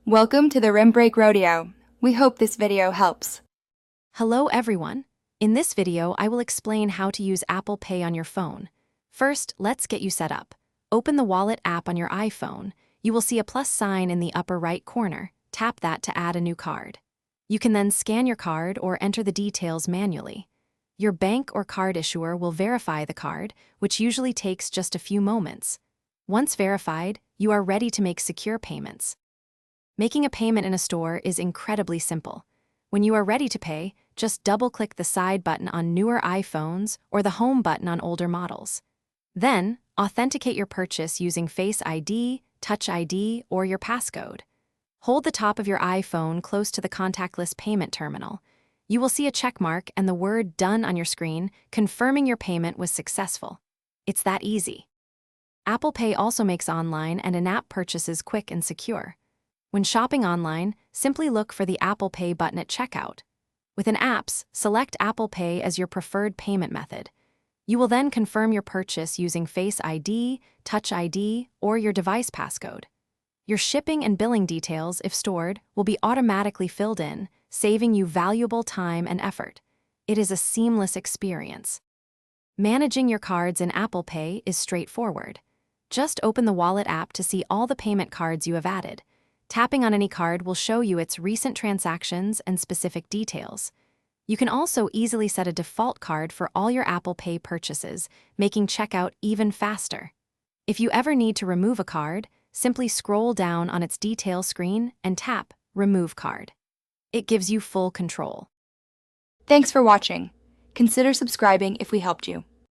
Welcome to the Rim Break Rodeo. We hope this video helps. Hello everyone. In this video, I will explain how to use Apple Pay on your phone. First, let's get you set up. Open the Wallet app on your iPhone. You will see a plus sign in the upper right corner. Tap that to add a new card. You can then scan your card or enter the details manually. Your bank or card issuer will verify the card, which usually takes just a few moments. Once verified, you are ready to make secure payments. Making a payment in a store is incredibly simple. When you are ready to pay, just double-click the side button on newer iPhones or the home button on older models. Then, authenticate your purchase using Face ID, Touch ID, or your passcode. Hold the top of your iPhone close to the contactless payment terminal. You will see a check mark and the word "Done" on your screen, confirming your payment was successful. It's that easy. Apple Pay also makes online and in-app purchases quick and secure. When shopping online, simply look for the Apple Pay button at checkout. Within apps, select Apple Pay as your preferred payment method. You will then confirm your purchase using Face ID, Touch ID, or your device passcode. Your shipping and billing details, if stored, will be automatically filled in, saving you valuable time and effort. It is a seamless experience. Managing your cards in Apple Pay is straightforward. Just open the Wallet app to see all the payment cards you have added. Tapping on any card will show you its recent transactions and specific details. You can also easily set a default card for all your Apple Pay purchases, making checkout even faster. If you ever need to remove a card, simply scroll down on its details screen and tap Remove Card. It gives you full control. Thanks for watching. Consider subscribing if we helped you.